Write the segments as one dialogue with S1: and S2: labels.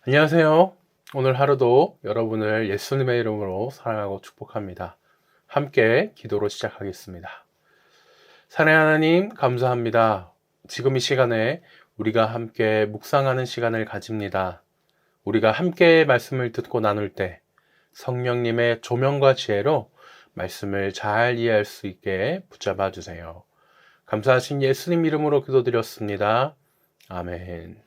S1: 안녕하세요. 오늘 하루도 여러분을 예수님의 이름으로 사랑하고 축복합니다. 함께 기도로 시작하겠습니다. 사랑하는 하나님, 감사합니다. 지금 이 시간에 우리가 함께 묵상하는 시간을 가집니다. 우리가 함께 말씀을 듣고 나눌 때 성령님의 조명과 지혜로 말씀을 잘 이해할 수 있게 붙잡아 주세요. 감사하신 예수님 이름으로 기도드렸습니다. 아멘.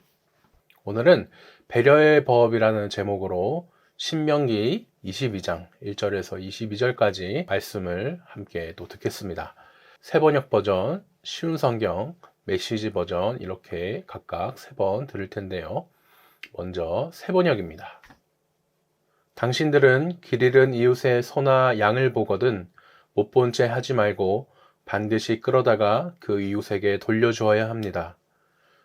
S1: 오늘은 배려의 법이라는 제목으로 신명기 22장 1절에서 22절까지 말씀을 함께 또 듣겠습니다. 새번역 버전, 쉬운 성경, 메시지 버전 이렇게 각각 3번 들을 텐데요. 먼저 새번역입니다. 당신들은 길 잃은 이웃의 소나 양을 보거든 못 본 채 하지 말고 반드시 끌어다가 그 이웃에게 돌려주어야 합니다.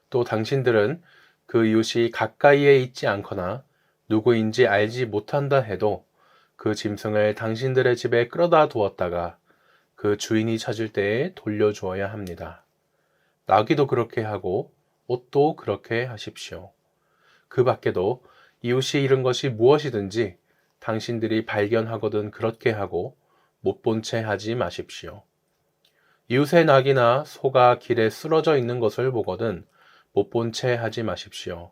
S1: 또 당신들은 그 이웃이 가까이에 있지 않거나 누구인지 알지 못한다 해도 그 짐승을 당신들의 집에 끌어다 두었다가 그 주인이 찾을 때에 돌려주어야 합니다. 나귀도 그렇게 하고 옷도 그렇게 하십시오. 그 밖에도 이웃이 잃은 것이 무엇이든지 당신들이 발견하거든 그렇게 하고 못 본 채 하지 마십시오. 이웃의 낙이나 소가 길에 쓰러져 있는 것을 보거든 못 본 채 하지 마십시오.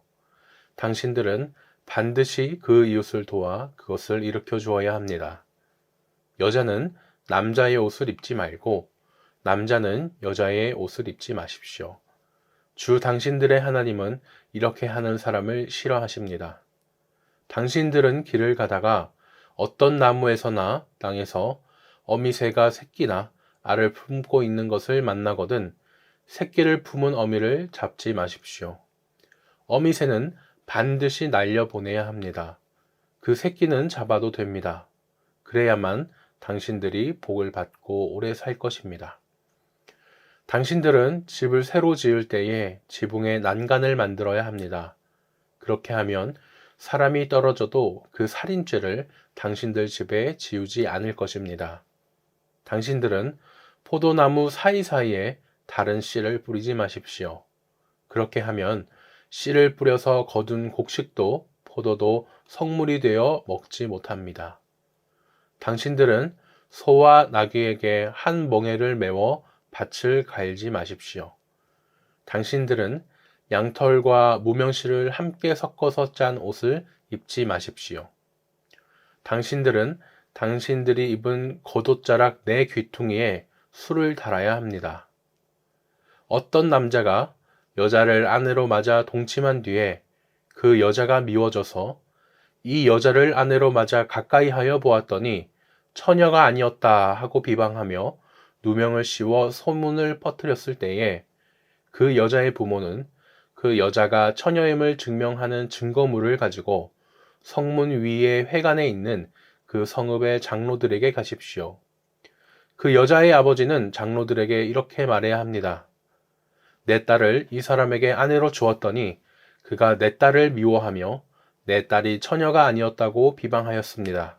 S1: 당신들은 반드시 그 이웃을 도와 그것을 일으켜 주어야 합니다. 여자는 남자의 옷을 입지 말고 남자는 여자의 옷을 입지 마십시오. 주 당신들의 하나님은 이렇게 하는 사람을 싫어하십니다. 당신들은 길을 가다가 어떤 나무에서나 땅에서 어미새가 새끼나 알을 품고 있는 것을 만나거든 새끼를 품은 어미를 잡지 마십시오. 어미새는 반드시 날려보내야 합니다. 그 새끼는 잡아도 됩니다. 그래야만 당신들이 복을 받고 오래 살 것입니다. 당신들은 집을 새로 지을 때에 지붕에 난간을 만들어야 합니다. 그렇게 하면 사람이 떨어져도 그 살인죄를 당신들 집에 지우지 않을 것입니다. 당신들은 포도나무 사이사이에 다른 씨를 뿌리지 마십시오. 그렇게 하면 씨를 뿌려서 거둔 곡식도 포도도 성물이 되어 먹지 못합니다. 당신들은 소와 나귀에게 한 멍에를 메워 밭을 갈지 마십시오. 당신들은 양털과 무명실을 함께 섞어서 짠 옷을 입지 마십시오. 당신들은 당신들이 입은 겉옷자락 4귀퉁이에 술을 달아야 합니다. 어떤 남자가 여자를 아내로 맞아 동침한 뒤에 그 여자가 미워져서 이 여자를 아내로 맞아 가까이 하여 보았더니 처녀가 아니었다 하고 비방하며 누명을 씌워 소문을 퍼뜨렸을 때에 그 여자의 부모는 그 여자가 처녀임을 증명하는 증거물을 가지고 성문 위에 회관에 있는 그 성읍의 장로들에게 가십시오. 그 여자의 아버지는 장로들에게 이렇게 말해야 합니다. 내 딸을 이 사람에게 아내로 주었더니 그가 내 딸을 미워하며 내 딸이 처녀가 아니었다고 비방하였습니다.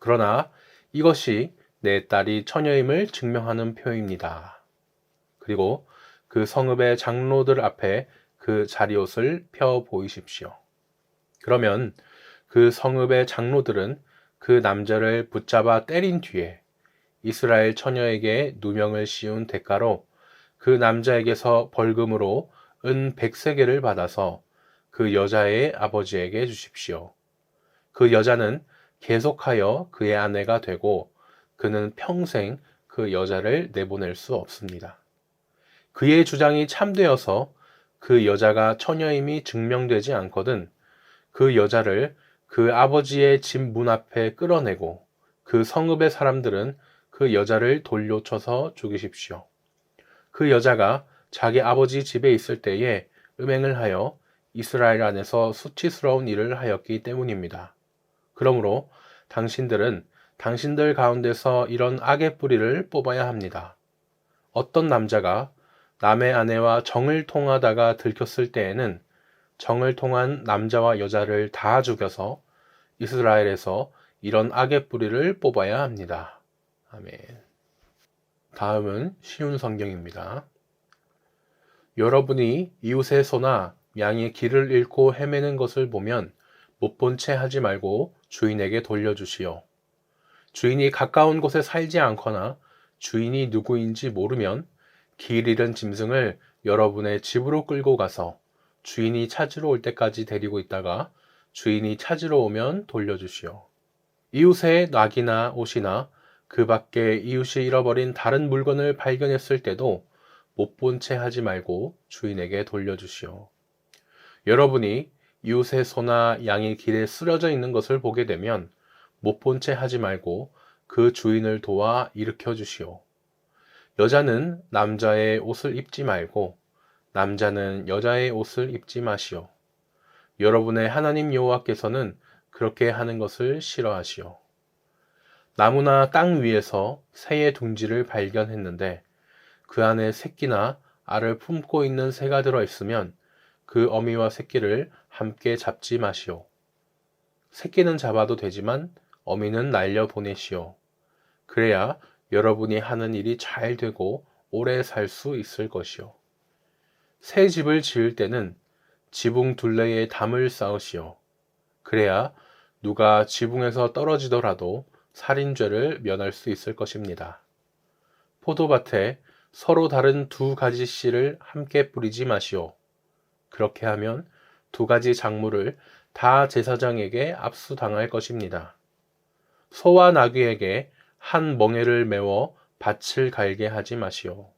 S1: 그러나 이것이 내 딸이 처녀임을 증명하는 표입니다. 그리고 그 성읍의 장로들 앞에 그 자리옷을 펴 보이십시오. 그러면 그 성읍의 장로들은 그 남자를 붙잡아 때린 뒤에 이스라엘 처녀에게 누명을 씌운 대가로 그 남자에게서 벌금으로 은 100세겔을 받아서 그 여자의 아버지에게 주십시오. 그 여자는 계속하여 그의 아내가 되고 그는 평생 그 여자를 내보낼 수 없습니다. 그의 주장이 참되어서 그 여자가 처녀임이 증명되지 않거든 그 여자를 그 아버지의 집 문 앞에 끌어내고 그 성읍의 사람들은 그 여자를 돌려쳐서 죽이십시오. 그 여자가 자기 아버지 집에 있을 때에 음행을 하여 이스라엘 안에서 수치스러운 일을 하였기 때문입니다. 그러므로 당신들은 당신들 가운데서 이런 악의 뿌리를 뽑아야 합니다. 어떤 남자가 남의 아내와 정을 통하다가 들켰을 때에는 정을 통한 남자와 여자를 다 죽여서 이스라엘에서 이런 악의 뿌리를 뽑아야 합니다. 아멘. 다음은 쉬운 성경입니다. 여러분이 이웃의 소나 양의 길을 잃고 헤매는 것을 보면 못 본 채 하지 말고 주인에게 돌려주시오. 주인이 가까운 곳에 살지 않거나 주인이 누구인지 모르면 길 잃은 짐승을 여러분의 집으로 끌고 가서 주인이 찾으러 올 때까지 데리고 있다가 주인이 찾으러 오면 돌려주시오. 이웃의 낙이나 옷이나 그 밖에 이웃이 잃어버린 다른 물건을 발견했을 때도 못 본 채 하지 말고 주인에게 돌려주시오. 여러분이 이웃의 소나 양이 길에 쓰러져 있는 것을 보게 되면 못 본 채 하지 말고 그 주인을 도와 일으켜 주시오. 여자는 남자의 옷을 입지 말고 남자는 여자의 옷을 입지 마시오. 여러분의 하나님 여호와께서는 그렇게 하는 것을 싫어하시오. 나무나 땅 위에서 새의 둥지를 발견했는데 그 안에 새끼나 알을 품고 있는 새가 들어 있으면 그 어미와 새끼를 함께 잡지 마시오. 새끼는 잡아도 되지만 어미는 날려 보내시오. 그래야 여러분이 하는 일이 잘 되고 오래 살 수 있을 것이오. 새 집을 지을 때는 지붕 둘레에 담을 쌓으시오. 그래야 누가 지붕에서 떨어지더라도 살인죄를 면할 수 있을 것입니다. 포도밭에 서로 다른 두 가지 씨를 함께 뿌리지 마시오. 그렇게 하면 두 가지 작물을 다 제사장에게 압수당할 것입니다. 소와 나귀에게 한 멍에를 메워 밭을 갈게 하지 마시오.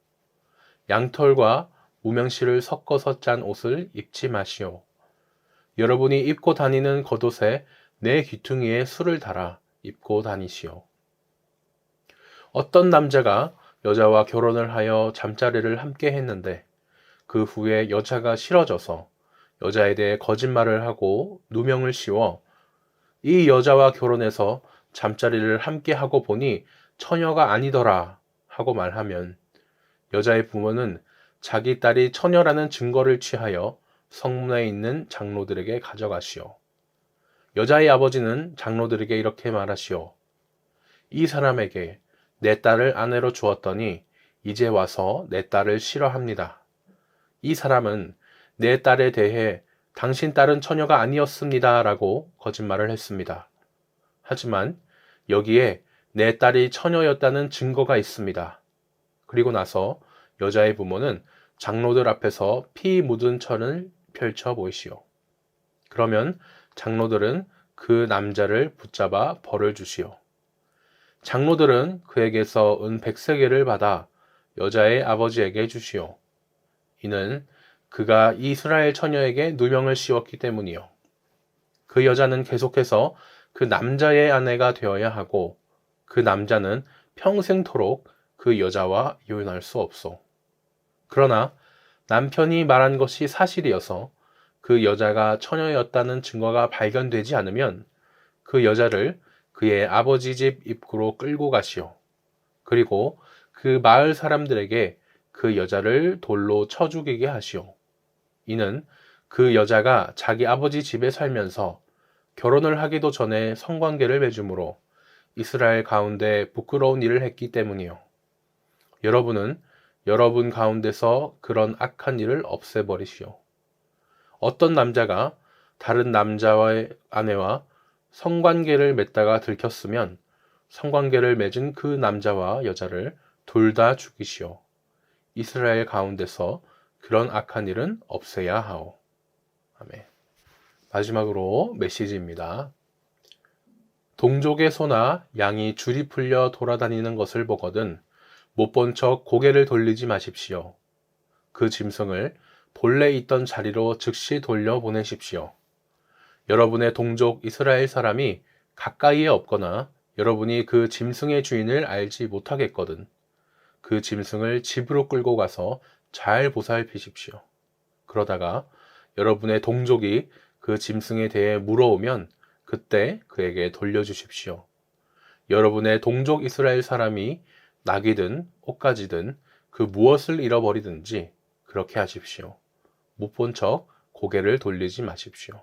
S1: 양털과 무명실을 섞어서 짠 옷을 입지 마시오. 여러분이 입고 다니는 겉옷에 내 귀퉁이에 술을 달아 입고 다니시오. 어떤 남자가 여자와 결혼을 하여 잠자리를 함께 했는데 그 후에 여자가 싫어져서 여자에 대해 거짓말을 하고 누명을 씌워 이 여자와 결혼해서 잠자리를 함께 하고 보니 처녀가 아니더라 하고 말하면 여자의 부모는 자기 딸이 처녀라는 증거를 취하여 성문에 있는 장로들에게 가져가시오. 여자의 아버지는 장로들에게 이렇게 말하시오. 이 사람에게 내 딸을 아내로 주었더니 이제 와서 내 딸을 싫어합니다. 이 사람은 내 딸에 대해 당신 딸은 처녀가 아니었습니다 라고 거짓말을 했습니다. 하지만 여기에 내 딸이 처녀였다는 증거가 있습니다. 그리고 나서 여자의 부모는 장로들 앞에서 피 묻은 천을 펼쳐 보이시오. 그러면 장로들은 그 남자를 붙잡아 벌을 주시오. 장로들은 그에게서 은 100세겔을 받아 여자의 아버지에게 주시오. 이는 그가 이스라엘 처녀에게 누명을 씌웠기 때문이요. 그 여자는 계속해서 그 남자의 아내가 되어야 하고 그 남자는 평생토록 그 여자와 이혼할 수 없소. 그러나 남편이 말한 것이 사실이어서 그 여자가 처녀였다는 증거가 발견되지 않으면 그 여자를 그의 아버지 집 입구로 끌고 가시오. 그리고 그 마을 사람들에게 그 여자를 돌로 쳐 죽이게 하시오. 이는 그 여자가 자기 아버지 집에 살면서 결혼을 하기도 전에 성관계를 맺음으로 이스라엘 가운데 부끄러운 일을 했기 때문이요. 여러분은 여러분 가운데서 그런 악한 일을 없애버리시오. 어떤 남자가 다른 남자와의 아내와 성관계를 맺다가 들켰으면 성관계를 맺은 그 남자와 여자를 둘 다 죽이시오. 이스라엘 가운데서 그런 악한 일은 없애야 하오. 아멘. 마지막으로 메시지입니다. 동족의 소나 양이 줄이 풀려 돌아다니는 것을 보거든 못 본 척 고개를 돌리지 마십시오. 그 짐승을 본래 있던 자리로 즉시 돌려 보내십시오. 여러분의 동족 이스라엘 사람이 가까이에 없거나 여러분이 그 짐승의 주인을 알지 못하겠거든 그 짐승을 집으로 끌고 가서 잘 보살피십시오. 그러다가 여러분의 동족이 그 짐승에 대해 물어오면 그때 그에게 돌려주십시오. 여러분의 동족 이스라엘 사람이 낙이든 옷가지든 그 무엇을 잃어버리든지 그렇게 하십시오. 못 본 척 고개를 돌리지 마십시오.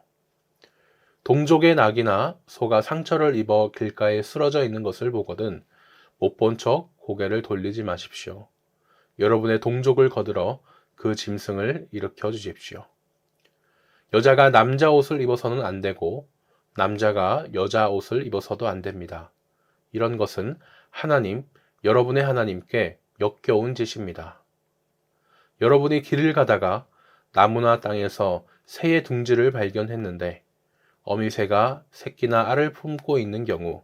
S1: 동족의 낙이나 소가 상처를 입어 길가에 쓰러져 있는 것을 보거든 못 본 척 고개를 돌리지 마십시오. 여러분의 동족을 거들어 그 짐승을 일으켜 주십시오. 여자가 남자 옷을 입어서는 안 되고 남자가 여자 옷을 입어서도 안 됩니다. 이런 것은 여러분의 하나님께 역겨운 짓입니다. 여러분이 길을 가다가 나무나 땅에서 새의 둥지를 발견했는데 어미새가 새끼나 알을 품고 있는 경우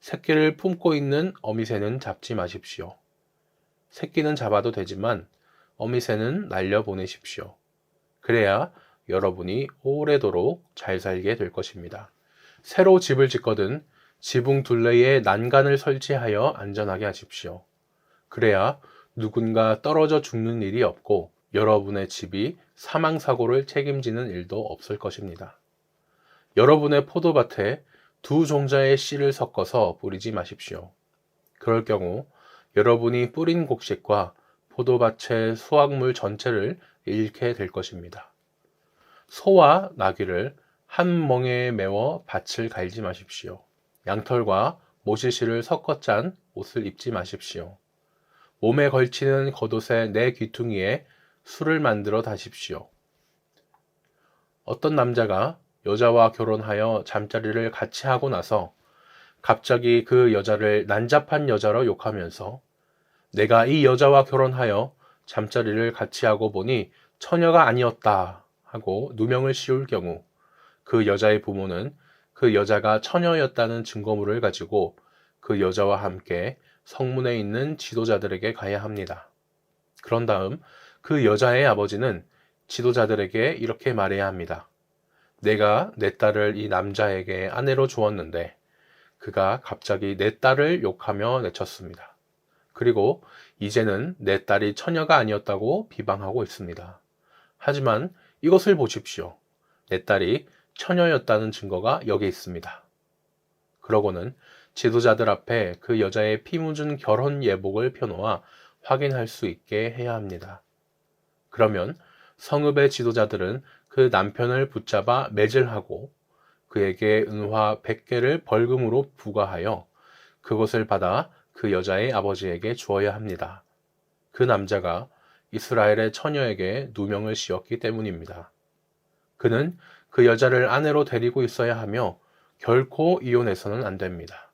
S1: 새끼를 품고 있는 어미새는 잡지 마십시오. 새끼는 잡아도 되지만 어미새는 날려보내십시오. 그래야 여러분이 오래도록 잘 살게 될 것입니다. 새로 집을 짓거든 지붕 둘레에 난간을 설치하여 안전하게 하십시오. 그래야 누군가 떨어져 죽는 일이 없고 여러분의 집이 사망사고를 책임지는 일도 없을 것입니다. 여러분의 포도밭에 두 종자의 씨를 섞어서 뿌리지 마십시오. 그럴 경우 여러분이 뿌린 곡식과 포도밭의 수확물 전체를 잃게 될 것입니다. 소와 나귀를 한 멍에에 메워 밭을 갈지 마십시오. 양털과 모시실을 섞어 짠 옷을 입지 마십시오. 몸에 걸치는 겉옷의 네 귀퉁이에 술을 만들어 다십시오. 어떤 남자가 여자와 결혼하여 잠자리를 같이 하고 나서 갑자기 그 여자를 난잡한 여자로 욕하면서 내가 이 여자와 결혼하여 잠자리를 같이 하고 보니 처녀가 아니었다 하고 누명을 씌울 경우 그 여자의 부모는 그 여자가 처녀였다는 증거물을 가지고 그 여자와 함께 성문에 있는 지도자들에게 가야 합니다. 그런 다음 그 여자의 아버지는 지도자들에게 이렇게 말해야 합니다. 내가 내 딸을 이 남자에게 아내로 주었는데 그가 갑자기 내 딸을 욕하며 내쳤습니다. 그리고 이제는 내 딸이 처녀가 아니었다고 비방하고 있습니다. 하지만 이것을 보십시오. 내 딸이 처녀였다는 증거가 여기 있습니다. 그러고는 지도자들 앞에 그 여자의 피 묻은 결혼 예복을 펴놓아 확인할 수 있게 해야 합니다. 그러면 성읍의 지도자들은 그 남편을 붙잡아 매질하고 그에게 은화 100개를 벌금으로 부과하여 그것을 받아 그 여자의 아버지에게 주어야 합니다. 그 남자가 이스라엘의 처녀에게 누명을 씌웠기 때문입니다. 그는 그 여자를 아내로 데리고 있어야 하며 결코 이혼해서는 안 됩니다.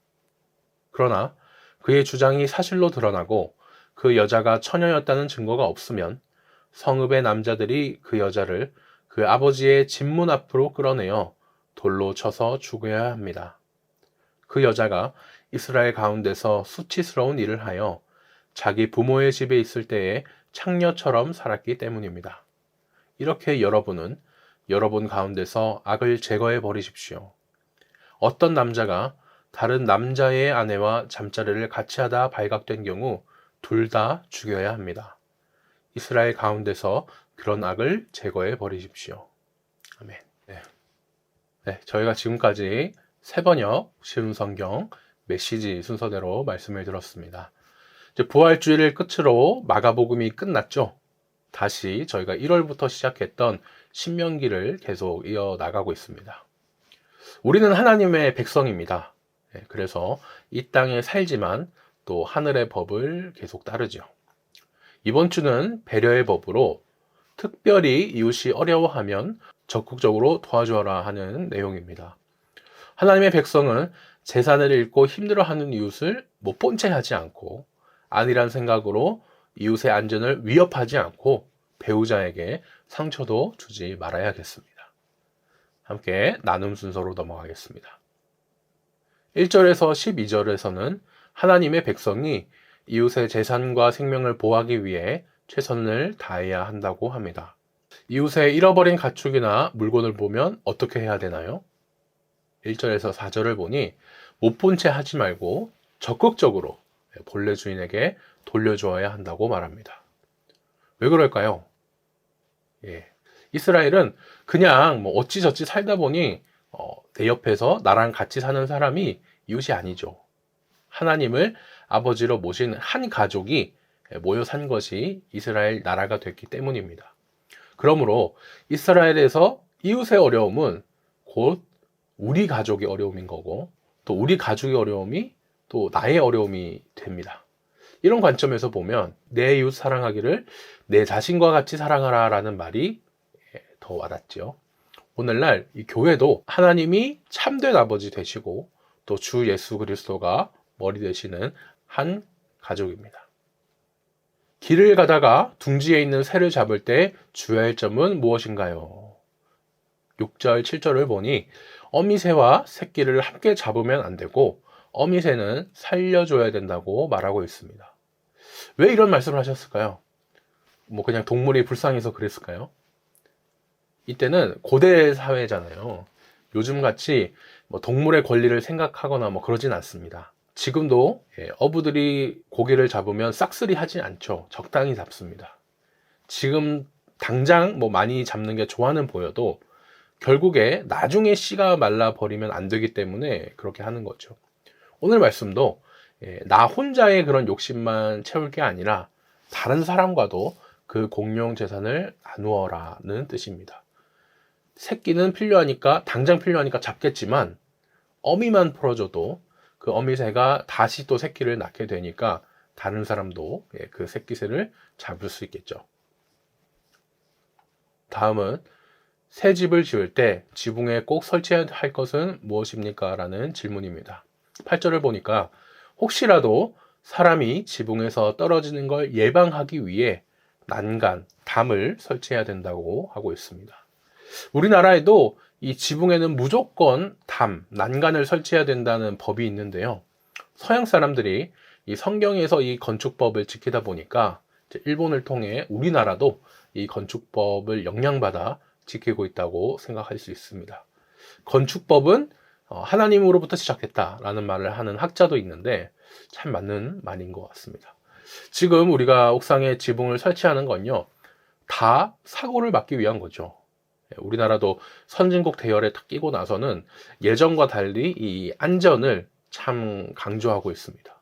S1: 그러나 그의 주장이 사실로 드러나고 그 여자가 처녀였다는 증거가 없으면 성읍의 남자들이 그 여자를 그 아버지의 집문 앞으로 끌어내어 돌로 쳐서 죽여야 합니다. 그 여자가 이스라엘 가운데서 수치스러운 일을 하여 자기 부모의 집에 있을 때에 창녀처럼 살았기 때문입니다. 이렇게 여러분은 여러분 가운데서 악을 제거해 버리십시오. 어떤 남자가 다른 남자의 아내와 잠자리를 같이 하다 발각된 경우 둘 다 죽여야 합니다. 이스라엘 가운데서 그런 악을 제거해 버리십시오. 아멘. 네, 저희가 지금까지 세번역 쉬운 성경 메시지 순서대로 말씀을 들었습니다. 이제 부활주일을 끝으로 마가복음이 끝났죠. 다시 저희가 1월부터 시작했던 신명기를 계속 이어나가고 있습니다. 우리는 하나님의 백성입니다. 그래서 이 땅에 살지만 또 하늘의 법을 계속 따르죠. 이번 주는 배려의 법으로 특별히 이웃이 어려워하면 적극적으로 도와주어라 하는 내용입니다. 하나님의 백성은 재산을 잃고 힘들어하는 이웃을 못 본 채 하지 않고 아니란 생각으로 이웃의 안전을 위협하지 않고 배우자에게 상처도 주지 말아야겠습니다. 함께 나눔 순서로 넘어가겠습니다. 1절에서 12절에서는 하나님의 백성이 이웃의 재산과 생명을 보호하기 위해 최선을 다해야 한다고 합니다. 이웃의 잃어버린 가축이나 물건을 보면 어떻게 해야 되나요? 1절에서 4절을 보니 못 본 채 하지 말고 적극적으로 본래 주인에게 돌려주어야 한다고 말합니다. 왜 그럴까요? 이스라엘은 그냥 어찌저찌 살다 보니 내 옆에서 나랑 같이 사는 사람이 이웃이 아니죠. 하나님을 아버지로 모신 한 가족이 모여 산 것이 이스라엘 나라가 됐기 때문입니다. 그러므로 이스라엘에서 이웃의 어려움은 곧 우리 가족의 어려움인 거고 또 우리 가족의 어려움이 또 나의 어려움이 됩니다. 이런 관점에서 보면 내 이웃 사랑하기를 내 자신과 같이 사랑하라 라는 말이 더 와닿죠. 오늘날 이 교회도 하나님이 참된 아버지 되시고 또 주 예수 그리스도가 머리 되시는 한 가족입니다. 길을 가다가 둥지에 있는 새를 잡을 때 주의할 점은 무엇인가요? 6절, 7절을 보니 어미새와 새끼를 함께 잡으면 안 되고 어미새는 살려줘야 된다고 말하고 있습니다. 왜 이런 말씀을 하셨을까요? 그냥 동물이 불쌍해서 그랬을까요? 이때는 고대 사회잖아요. 요즘같이 동물의 권리를 생각하거나 그러진 않습니다. 지금도 어부들이 고기를 잡으면 싹쓸이 하진 않죠. 적당히 잡습니다. 지금 당장 많이 잡는 게 좋아는 보여도 결국에 나중에 씨가 말라버리면 안 되기 때문에 그렇게 하는 거죠. 오늘 말씀도 나 혼자의 그런 욕심만 채울 게 아니라 다른 사람과도 그 공용 재산을 나누어라는 뜻입니다. 새끼는 당장 필요하니까 잡겠지만 어미만 풀어줘도 그 어미새가 다시 또 새끼를 낳게 되니까 다른 사람도 그 새끼새를 잡을 수 있겠죠. 다음은 새 집을 지을 때 지붕에 꼭 설치해야 할 것은 무엇입니까? 라는 질문입니다. 8절을 보니까 혹시라도 사람이 지붕에서 떨어지는 걸 예방하기 위해 난간, 담을 설치해야 된다고 하고 있습니다. 우리나라에도 이 지붕에는 무조건 난간을 설치해야 된다는 법이 있는데요. 서양 사람들이 이 성경에서 이 건축법을 지키다 보니까 일본을 통해 우리나라도 이 건축법을 영향받아 지키고 있다고 생각할 수 있습니다. 건축법은 하나님으로부터 시작했다라는 말을 하는 학자도 있는데 참 맞는 말인 것 같습니다. 지금 우리가 옥상에 지붕을 설치하는 건요, 다 사고를 막기 위한 거죠. 우리나라도 선진국 대열에 딱 끼고 나서는 예전과 달리 이 안전을 참 강조하고 있습니다.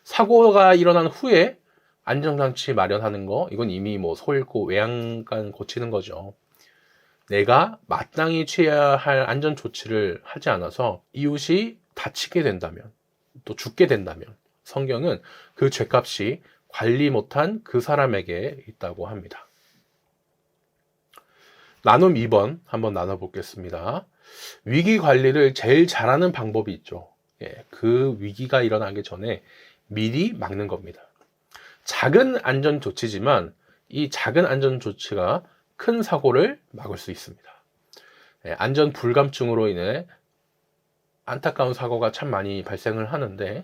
S1: 사고가 일어난 후에 안전장치 마련하는 거, 이건 이미 소 잃고 외양간 고치는 거죠. 내가 마땅히 취해야 할 안전 조치를 하지 않아서 이웃이 다치게 된다면, 또 죽게 된다면 성경은 그 죄값이 관리 못한 그 사람에게 있다고 합니다. 나눔 2번 한번 나눠보겠습니다. 위기 관리를 제일 잘하는 방법이 있죠. 그 위기가 일어나기 전에 미리 막는 겁니다. 작은 안전 조치지만 이 작은 안전 조치가 큰 사고를 막을 수 있습니다. 안전 불감증으로 인해 안타까운 사고가 참 많이 발생을 하는데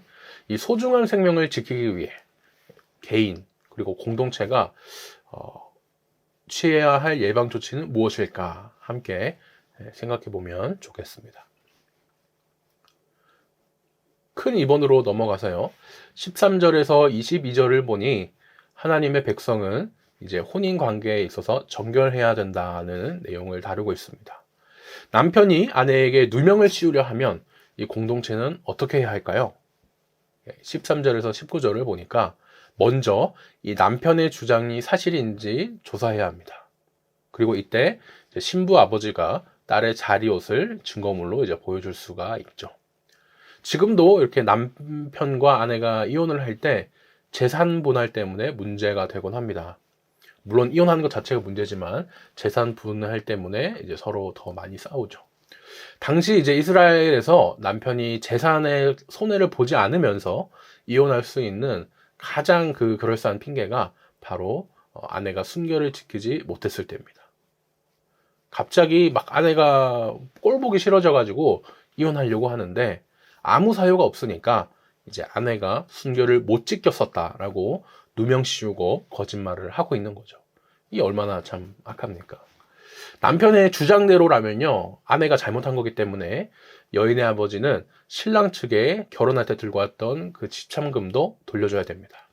S1: 이 소중한 생명을 지키기 위해 개인 그리고 공동체가 취해야 할 예방 조치는 무엇일까 함께 생각해 보면 좋겠습니다. 큰 2번으로 넘어가서요. 13절에서 22절을 보니 하나님의 백성은 이제 혼인 관계에 있어서 정결해야 된다는 내용을 다루고 있습니다. 남편이 아내에게 누명을 씌우려 하면 이 공동체는 어떻게 해야 할까요? 13절에서 19절을 보니까 먼저 이 남편의 주장이 사실인지 조사해야 합니다. 그리고 이때 신부 아버지가 딸의 자리옷을 증거물로 보여줄 수가 있죠. 지금도 이렇게 남편과 아내가 이혼을 할 때 재산 분할 때문에 문제가 되곤 합니다. 물론 이혼하는 것 자체가 문제지만 재산 분할 때문에 서로 더 많이 싸우죠. 당시 이스라엘에서 남편이 재산의 손해를 보지 않으면서 이혼할 수 있는 가장 그럴싸한 핑계가 바로 아내가 순결을 지키지 못했을 때입니다. 갑자기 아내가 꼴 보기 싫어져 가지고 이혼하려고 하는데 아무 사유가 없으니까 아내가 순결을 못 지켰었다라고 누명 씌우고 거짓말을 하고 있는 거죠. 이게 얼마나 참 악합니까? 남편의 주장대로라면요, 아내가 잘못한 거기 때문에 여인의 아버지는 신랑 측에 결혼할 때 들고 왔던 그 지참금도 돌려줘야 됩니다.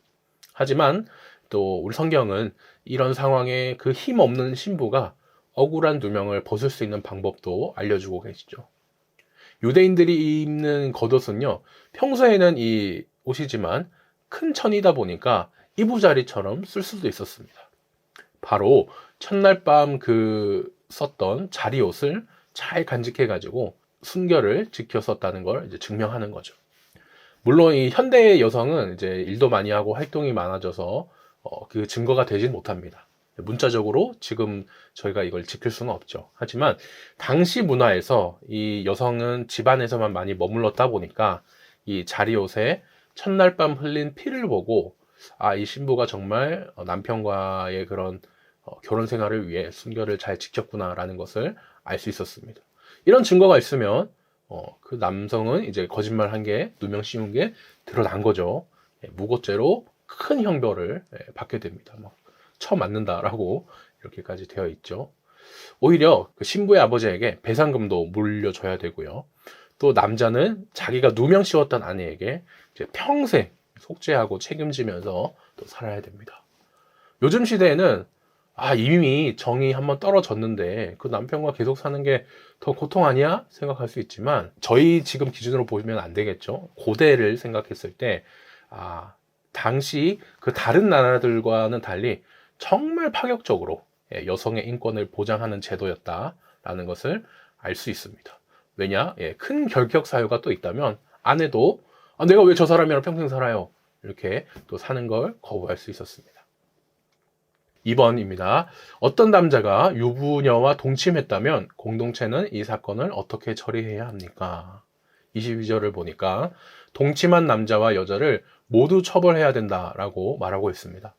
S1: 하지만 또 우리 성경은 이런 상황에 그 힘없는 신부가 억울한 누명을 벗을 수 있는 방법도 알려주고 계시죠. 유대인들이 입는 겉옷은요, 평소에는 이 옷이지만 큰 천이다 보니까 이부자리처럼 쓸 수도 있었습니다. 바로 첫날 밤 썼던 자리옷을 잘 간직해 가지고 순결을 지켰었다는 걸 증명하는 거죠. 물론 이 현대의 여성은 일도 많이 하고 활동이 많아져서 그 증거가 되진 못합니다. 문자적으로 지금 저희가 이걸 지킬 수는 없죠. 하지만 당시 문화에서 이 여성은 집안에서만 많이 머물렀다 보니까 이 자리옷에 첫날 밤 흘린 피를 보고 이 신부가 정말 남편과의 그런 결혼 생활을 위해 순결을 잘 지켰구나라는 것을 알 수 있었습니다. 이런 증거가 있으면 그 남성은 이제 거짓말한 게, 누명 씌운 게 드러난 거죠. 무고죄로 큰 형벌을 받게 됩니다. 쳐맞는다라고 이렇게까지 되어 있죠. 오히려 그 신부의 아버지에게 배상금도 물려줘야 되고요. 또 남자는 자기가 누명 씌웠던 아내에게 이제 평생 속죄하고 책임지면서 또 살아야 됩니다. 요즘 시대에는 이미 정이 한번 떨어졌는데 그 남편과 계속 사는 게 더 고통 아니야? 생각할 수 있지만 저희 지금 기준으로 보면 안 되겠죠. 고대를 생각했을 때 당시 그 다른 나라들과는 달리 정말 파격적으로 여성의 인권을 보장하는 제도였다라는 것을 알 수 있습니다. 왜냐? 큰 결격 사유가 또 있다면 아내도 내가 왜 저 사람이랑 평생 살아요? 이렇게 또 사는 걸 거부할 수 있었습니다. 2번입니다. 어떤 남자가 유부녀와 동침했다면 공동체는 이 사건을 어떻게 처리해야 합니까? 22절을 보니까 동침한 남자와 여자를 모두 처벌해야 된다라고 말하고 있습니다.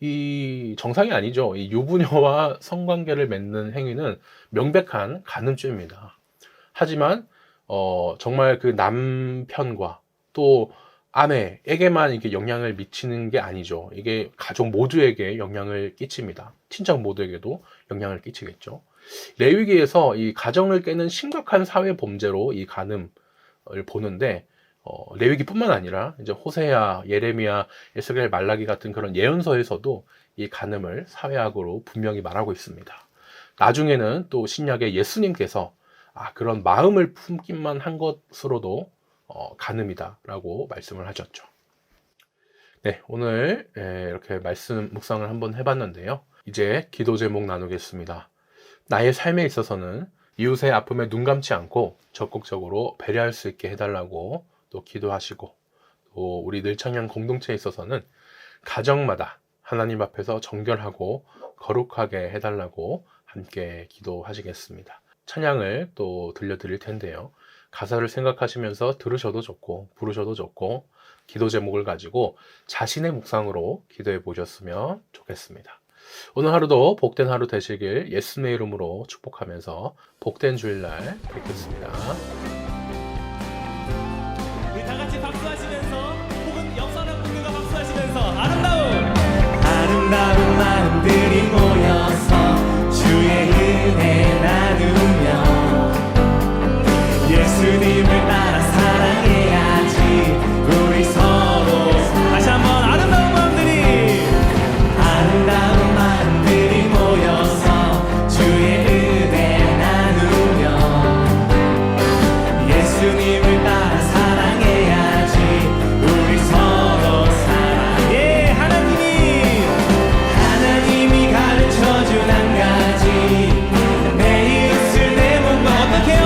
S1: 이 정상이 아니죠. 이 유부녀와 성관계를 맺는 행위는 명백한 간음죄입니다. 하지만 정말 그 남편과 또 아내에게만 이게 영향을 미치는 게 아니죠. 이게 가족 모두에게 영향을 끼칩니다. 친척 모두에게도 영향을 끼치겠죠. 레위기에서 이 가정을 깨는 심각한 사회 범죄로 이 간음을 보는데 레위기뿐만 아니라 이제 호세야, 예레미야, 에스겔, 말라기 같은 그런 예언서에서도 이 간음을 사회학으로 분명히 말하고 있습니다. 나중에는 또 신약의 예수님께서 그런 마음을 품기만 한 것으로도 간음이다라고 말씀을 하셨죠. 네, 오늘 이렇게 말씀 묵상을 한번 해봤는데요. 이제 기도 제목 나누겠습니다. 나의 삶에 있어서는 이웃의 아픔에 눈 감지 않고 적극적으로 배려할 수 있게 해달라고 또 기도하시고, 또 우리 늘창양 공동체에 있어서는 가정마다 하나님 앞에서 정결하고 거룩하게 해달라고 함께 기도하시겠습니다. 찬양을 또 들려드릴 텐데요. 가사를 생각하시면서 들으셔도 좋고 부르셔도 좋고 기도 제목을 가지고 자신의 묵상으로 기도해 보셨으면 좋겠습니다. 오늘 하루도 복된 하루 되시길 예수님의 이름으로 축복하면서 복된 주일날 뵙겠습니다.
S2: 우리 다 같이 박수하시면서, 혹은 옆 사람 분들과 박수하시면서 아름다운 마음들이 모여서 주의 은혜 나누며 예수님을 따라 사랑해야지. 우리 서로 다시 한번 아름다운 마음들이 모여서 주의 은혜 나누며 예수님을 따라 사랑해야지. 우리 서로 사랑해. 하나님이 가르쳐준 한 가지, 내 이웃을 내 몸과 어떻게 해요?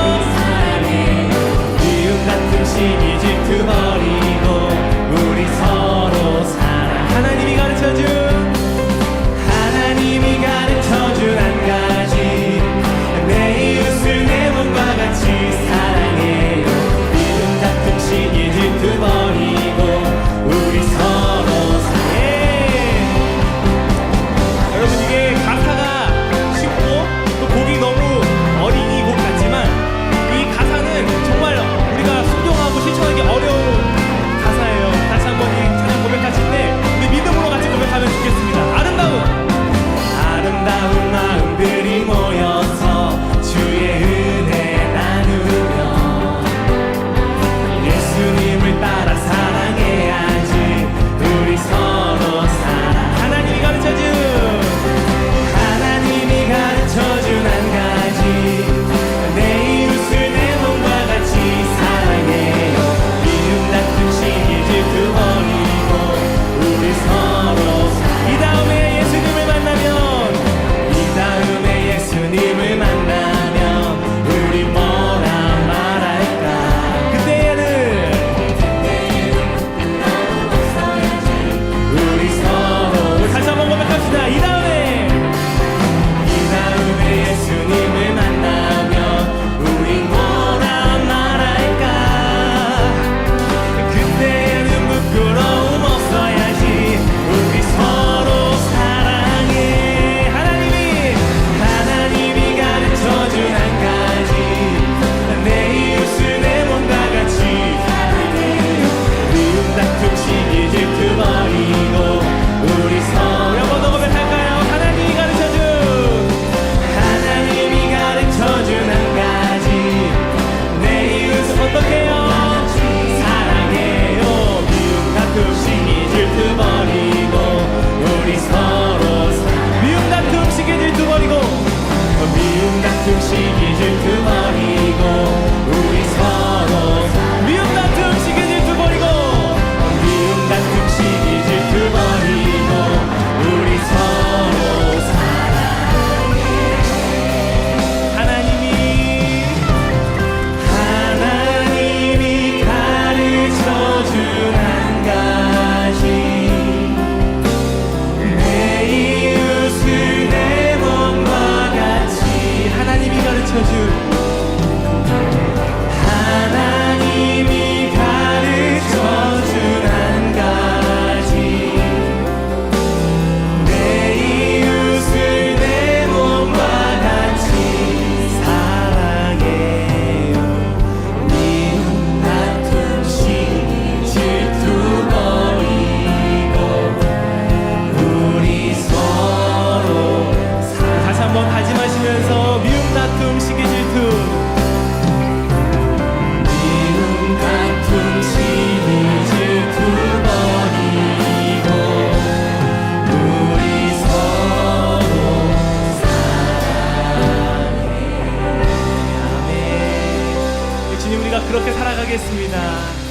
S2: 주님, 우리가 그렇게 살아가겠습니다.